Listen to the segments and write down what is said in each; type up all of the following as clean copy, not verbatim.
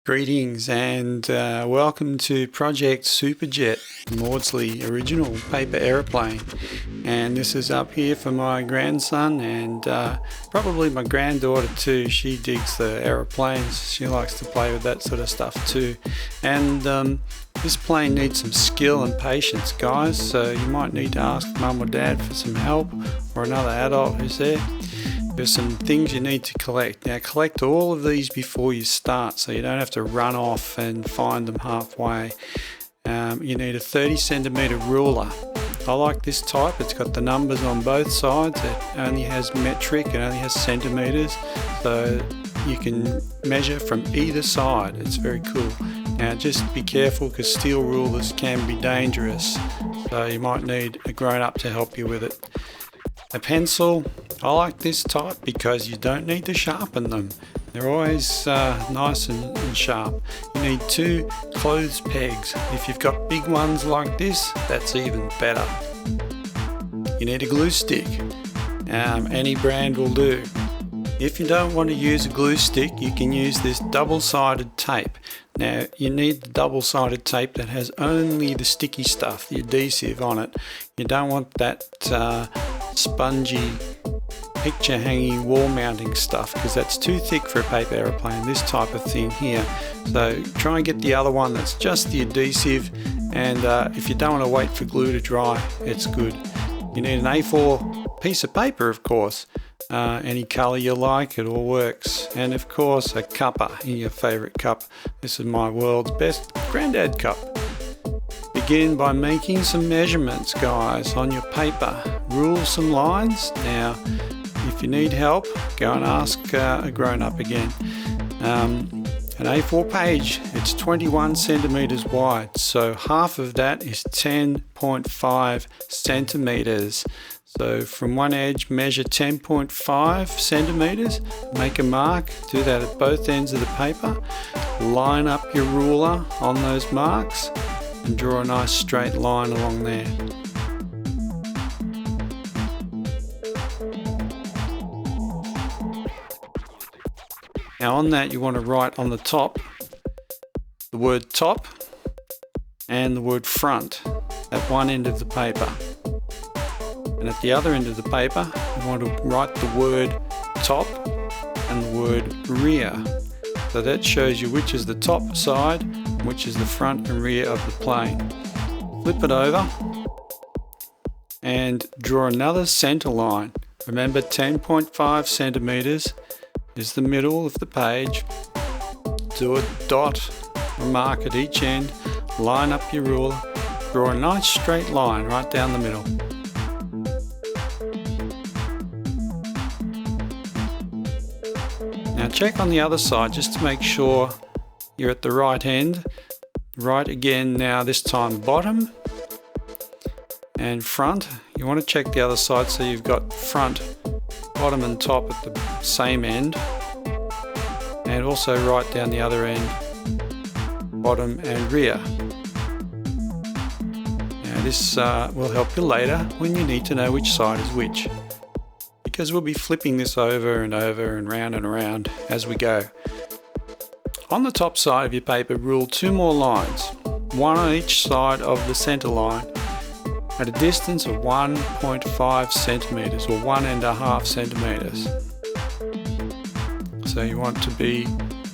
Greetings and welcome to Project Superjet, Mawdsley original paper aeroplane. And this is up here for my grandson and probably my granddaughter too. She digs the aeroplanes. She likes to play with that sort of stuff too. And this plane needs some skill and patience, guys. So you might need to ask mum or dad for some help, or another adult who's there. There's some things you need to collect. Now collect all of these before you start so you don't have to run off and find them halfway. You need a 30 centimetre ruler. I like this type. It's got the numbers on both sides. It only has metric, it only has centimetres, so you can measure from either side. It's very cool. Now just be careful because steel rulers can be dangerous, so you might need a grown-up to help you with it. A pencil. I like this type because you don't need to sharpen them. They're always nice and sharp. You need 2 clothes pegs. If you've got big ones like this, that's even better. You need a glue stick. Any brand will do. If you don't want to use a glue stick, you can use this double-sided tape. Now you need the double-sided tape that has only the sticky stuff, the adhesive on it. You don't want that spongy picture hanging wall mounting stuff because that's too thick for a paper aeroplane, this type of thing here. So try and get the other one that's just the adhesive, and if you don't want to wait for glue to dry, it's good. You need an A4 piece of paper, of course. Any colour you like, it all works. And of course a cuppa in your favourite cup. This is my world's best granddad cup. Begin by making some measurements, guys, on your paper. Rule some lines. Now if you need help, go and ask a grown-up again. An A4 page, it's 21 centimetres wide, so half of that is 10.5 centimetres. So from one edge, measure 10.5 centimetres, make a mark, do that at both ends of the paper, line up your ruler on those marks and draw a nice straight line along there. Now on that you want to write on the top the word top and the word front at one end of the paper. And at the other end of the paper you want to write the word top and the word rear. So that shows you which is the top side and which is the front and rear of the plane. Flip it over and draw another center line. Remember 10.5 centimeters is the middle of the page. Do a dot or mark at each end, line up your ruler, draw a nice straight line right down the middle. Now check on the other side just to make sure you're at the right end. Right again now, this time bottom and front. You want to check the other side so you've got front, bottom and top at the same end, and also right down the other end, bottom and rear. Now this will help you later when you need to know which side is which, because we'll be flipping this over and over and round and around as we go. On the top side of your paper, rule 2 more lines, one on each side of the center line, at a distance of 1.5 centimeters or 1.5 centimeters. So you want to be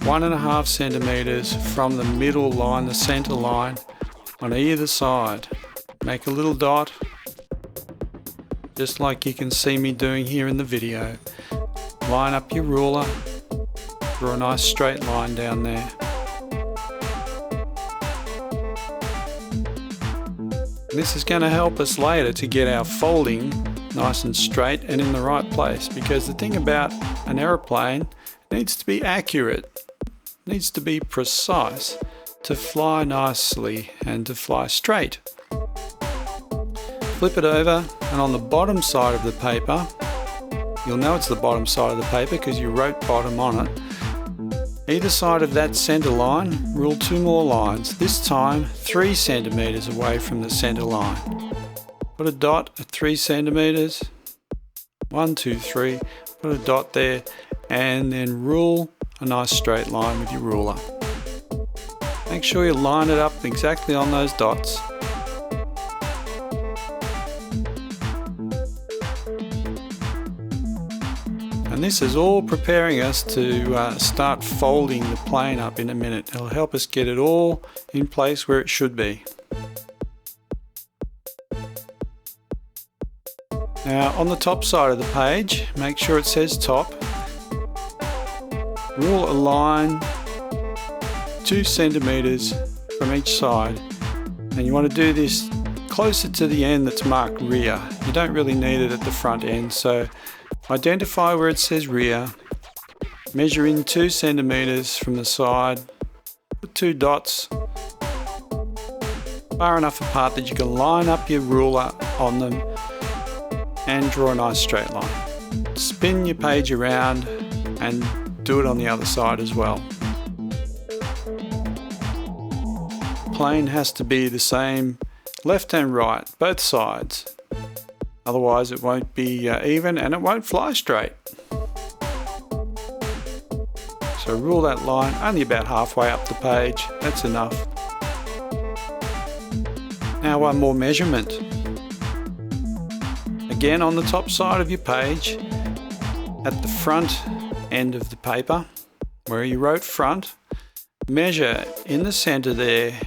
1.5 centimeters from the middle line, the center line, on either side. Make a little dot, just like you can see me doing here in the video. Line up your ruler, draw a nice straight line down there. This is going to help us later to get our folding nice and straight and in the right place, because the thing about an aeroplane, it needs to be accurate, it needs to be precise to fly nicely and to fly straight. Flip it over, and on the bottom side of the paper, you'll know it's the bottom side of the paper because you wrote bottom on it. Either side of that center line, rule 2 more lines, this time 3 centimeters away from the center line. Put a dot at 3 centimeters, 1, 2, 3, put a dot there, and then rule a nice straight line with your ruler. Make sure you line it up exactly on those dots. And this is all preparing us to start folding the plane up in a minute. It'll help us get it all in place where it should be. Now on the top side of the page, make sure it says top. Rule a line 2 centimeters from each side, and you want to do this closer to the end that's marked rear. You don't really need it at the front end, so identify where it says rear, measure in 2 centimeters from the side, put 2 dots far enough apart that you can line up your ruler on them and draw a nice straight line. Spin your page around and do it on the other side as well. Plane has to be the same left and right, both sides. Otherwise it won't be even and it won't fly straight. So rule that line only about halfway up the page, that's enough. Now one more measurement. Again on the top side of your page, at the front end of the paper, where you wrote front, measure in the center there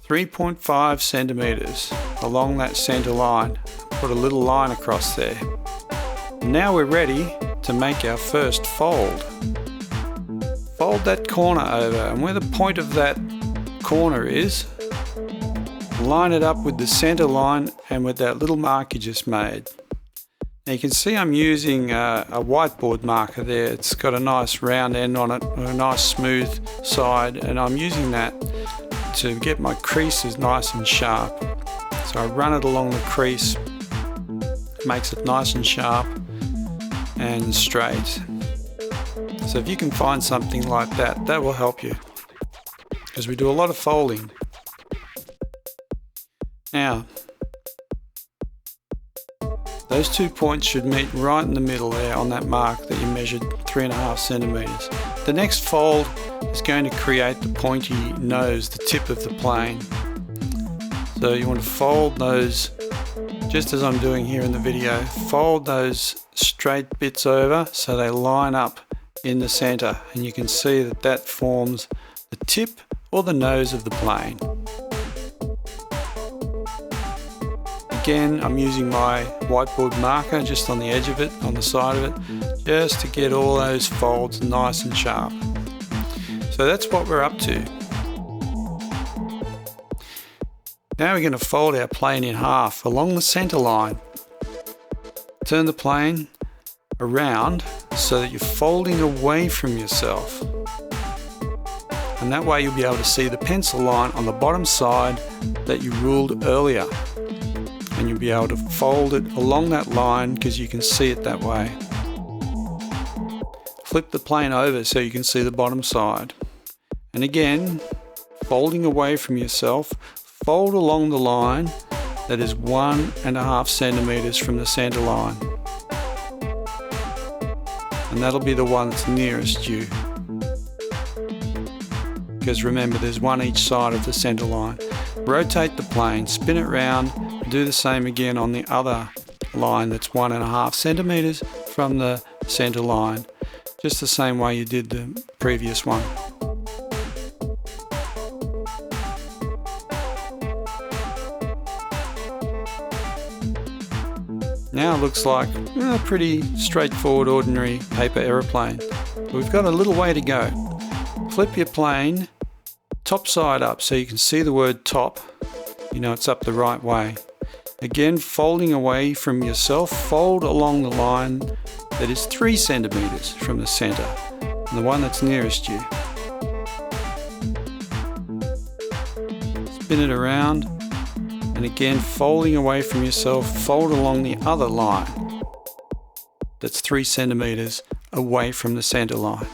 3.5 centimeters along that center line. Put a little line across there. Now we're ready to make our first fold. Fold that corner over, and where the point of that corner is, line it up with the center line and with that little mark you just made. Now you can see I'm using a whiteboard marker there. It's got a nice round end on it, a nice smooth side, and I'm using that to get my creases nice and sharp. So I run it along the crease, makes it nice and sharp and straight. So if you can find something like that, that will help you, because we do a lot of folding. Now, those 2 points should meet right in the middle there on that mark that you measured 3.5 centimeters. The next fold is going to create the pointy nose, the tip of the plane. So you want to fold those, just as I'm doing here in the video, fold those straight bits over so they line up in the center, and you can see that that forms the tip or the nose of the plane. Again, I'm using my whiteboard marker just on the edge of it, on the side of it, just to get all those folds nice and sharp. So that's what we're up to. Now we're going to fold our plane in half along the center line. Turn the plane around so that you're folding away from yourself. And that way you'll be able to see the pencil line on the bottom side that you ruled earlier. And you'll be able to fold it along that line because you can see it that way. Flip the plane over so you can see the bottom side. And again, folding away from yourself, fold along the line that is 1.5 centimeters from the center line. And that'll be the one that's nearest you. Because remember, there's one each side of the center line. Rotate the plane, spin it round, do the same again on the other line that's 1.5 centimeters from the center line. Just the same way you did the previous one. Now it looks like a pretty straightforward, ordinary paper aeroplane. But we've got a little way to go. Flip your plane top side up so you can see the word top. You know it's up the right way. Again, folding away from yourself, fold along the line that is 3 centimeters from the center, and the one that's nearest you. Spin it around, and again, folding away from yourself, fold along the other line that's 3 centimeters away from the center line.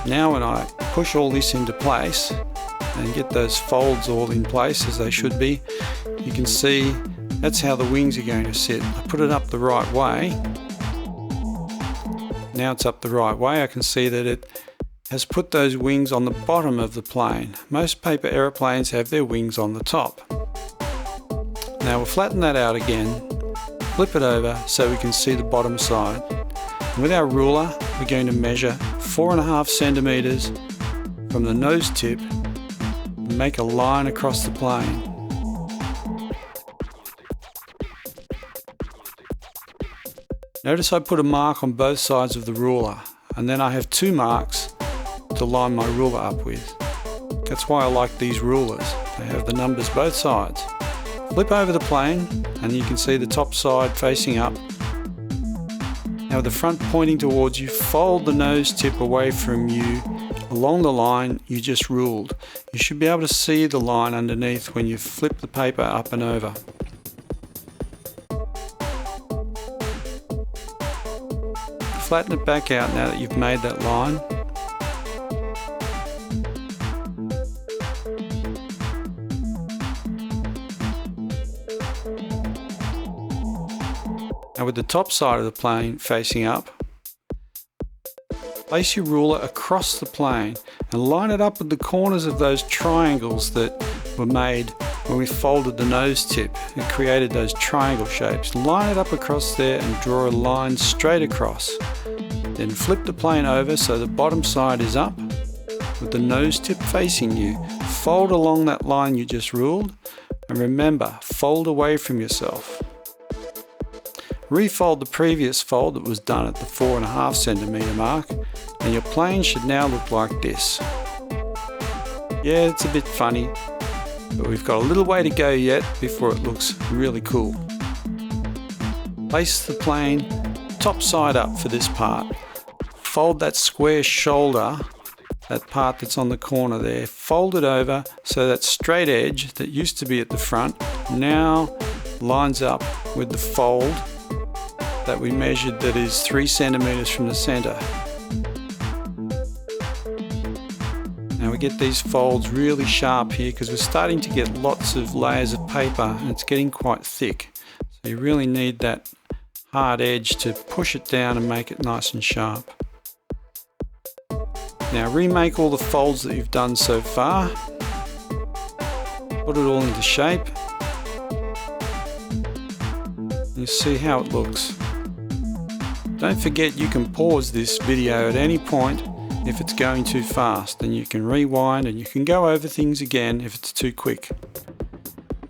Now when I push all this into place and get those folds all in place as they should be, you can see that's how the wings are going to sit. I put it up the right way Now it's up the right way. I can see that it has put those wings on the bottom of the plane. Most paper aeroplanes have their wings on the top. Now we'll flatten that out again, flip it over so we can see the bottom side. And with our ruler, we're going to measure 4.5 centimeters from the nose tip and make a line across the plane. Notice I put a mark on both sides of the ruler, and then I have 2 marks to line my ruler up with. That's why I like these rulers. They have the numbers both sides. Flip over the plane and you can see the top side facing up. Now with the front pointing towards you, fold the nose tip away from you along the line you just ruled. You should be able to see the line underneath when you flip the paper up and over. Flatten it back out now that you've made that line. Now with the top side of the plane facing up, place your ruler across the plane and line it up with the corners of those triangles that were made when we folded the nose tip and created those triangle shapes. Line it up across there and draw a line straight across. Then flip the plane over so the bottom side is up with the nose tip facing you. Fold along that line you just ruled, and remember, fold away from yourself. Refold the previous fold that was done at the 4.5 centimeter mark, and your plane should now look like this. Yeah, it's a bit funny, but we've got a little way to go yet before it looks really cool. Place the plane top side up for this part. Fold that square shoulder, that part that's on the corner there, fold it over so that straight edge that used to be at the front now lines up with the fold that we measured that is 3 centimeters from the center. Now we get these folds really sharp here because we're starting to get lots of layers of paper and it's getting quite thick. So you really need that hard edge to push it down and make it nice and sharp. Now remake all the folds that you've done so far. Put it all into shape. You see how it looks. Don't forget you can pause this video at any point if it's going too fast, and you can rewind and you can go over things again if it's too quick.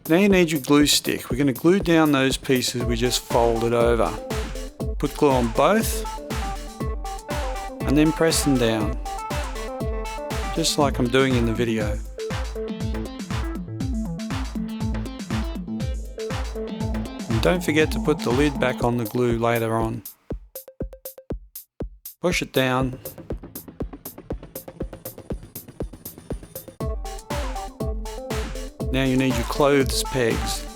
Now you need your glue stick. We're going to glue down those pieces we just folded over. Put glue on both and then press them down, just like I'm doing in the video. And don't forget to put the lid back on the glue later on. Push it down. Now you need your clothes pegs.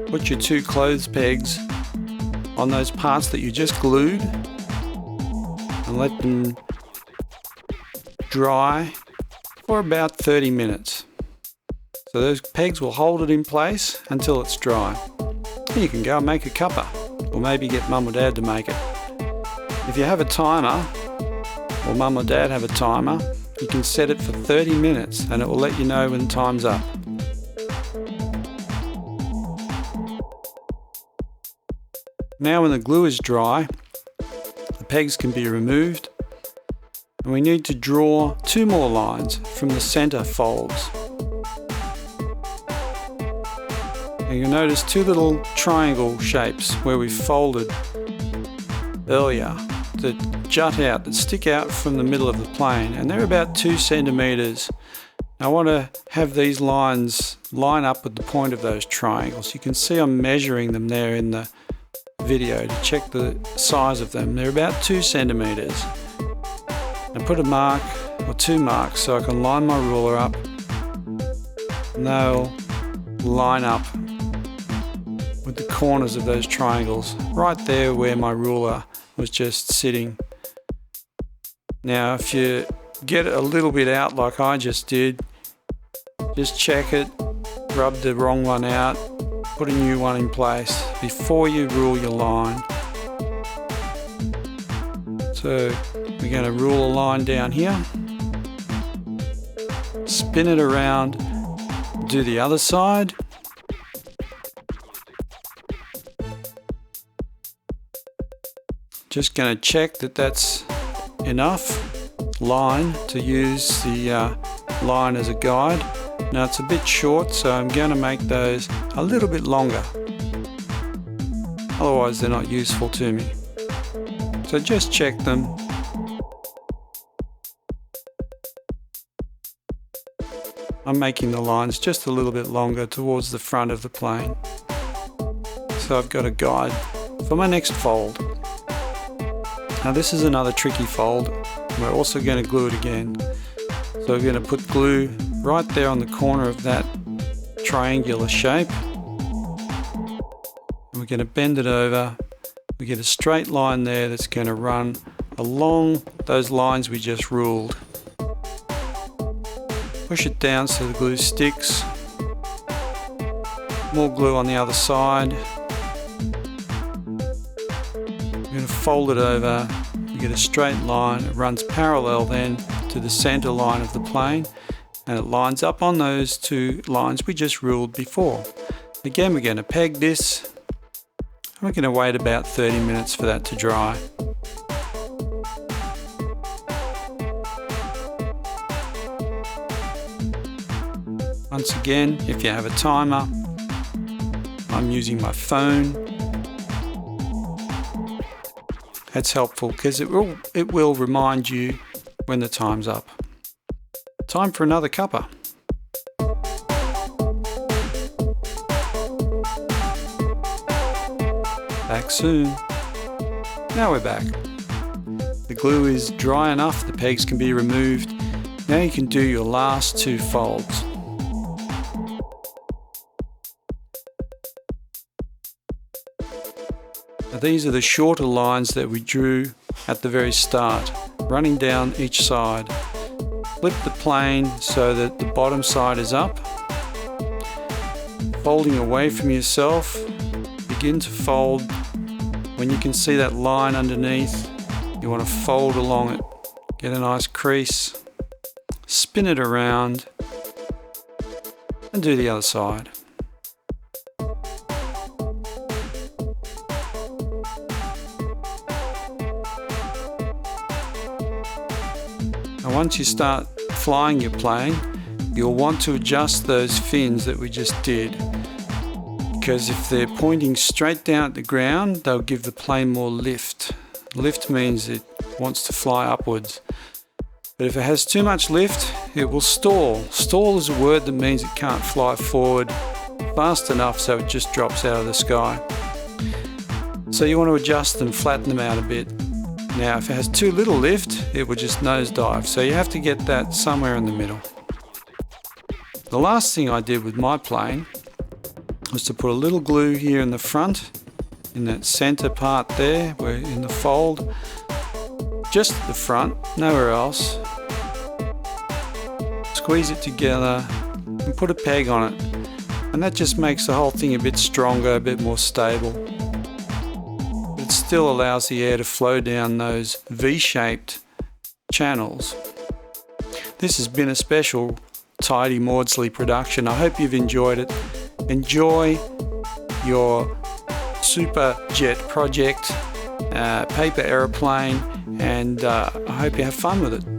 Put your 2 clothes pegs on those parts that you just glued and let them dry for about 30 minutes. So those pegs will hold it in place until it's dry. And you can go and make a cuppa, or maybe get mum or dad to make it. If you have a timer, or mum or dad have a timer, you can set it for 30 minutes and it will let you know when time's up. Now when the glue is dry, the pegs can be removed, and we need to draw 2 more lines from the center folds. And you'll notice 2 little triangle shapes where we folded earlier that jut out, that stick out from the middle of the plane, and they're about 2 centimeters. I want to have these lines line up with the point of those triangles. You can see I'm measuring them there in the video to check the size of them. They're about 2 centimeters. I put a mark or 2 marks so I can line my ruler up, and they'll line up with the corners of those triangles right there where my ruler was just sitting. Now if you get it a little bit out like I just did, just check it, rub the wrong one out, put a new one in place before you rule your line. So we're going to rule a line down here, spin it around, do the other side. Just going to check that that's enough line to use the line as a guide. Now it's a bit short, so I'm going to make those a little bit longer. Otherwise they're not useful to me. So just check them. I'm making the lines just a little bit longer towards the front of the plane. So I've got a guide for my next fold. Now this is another tricky fold. We're also going to glue it again. So we're going to put glue right there on the corner of that triangular shape. And we're going to bend it over. We get a straight line there that's going to run along those lines we just ruled. Push it down so the glue sticks. More glue on the other side. We're going to fold it over. You get a straight line. It runs parallel then to the center line of the plane, and it lines up on those two lines we just ruled before. Again, we're going to peg this. We're going to wait about 30 minutes for that to dry. Once again, if you have a timer, I'm using my phone. That's helpful because it will remind you when the time's up. Time for another cuppa. Back soon. Now we're back. The glue is dry enough, the pegs can be removed. Now you can do your last two folds. Now these are the shorter lines that we drew at the very start, running down each side. Flip the plane so that the bottom side is up. Folding away from yourself, begin to fold. When you can see that line underneath, you want to fold along it. Get a nice crease, spin it around, and do the other side. And once you start flying your plane, you'll want to adjust those fins that we just did. Because if they're pointing straight down at the ground, they'll give the plane more lift. Lift means it wants to fly upwards. But if it has too much lift, it will stall. Stall is a word that means it can't fly forward fast enough so it just drops out of the sky. So you want to adjust and flatten them out a bit. Now if it has too little lift, it will just nosedive. So you have to get that somewhere in the middle. The last thing I did with my plane was to put a little glue here in the front, in that center part there, where in the fold, just at the front, nowhere else. Squeeze it together and put a peg on it, and that just makes the whole thing a bit stronger, a bit more stable. But it still allows the air to flow down those V-shaped channels. This has been a special Taidie Mawdsley production. I hope you've enjoyed it. Enjoy your super jet project, paper aeroplane, and I hope you have fun with it.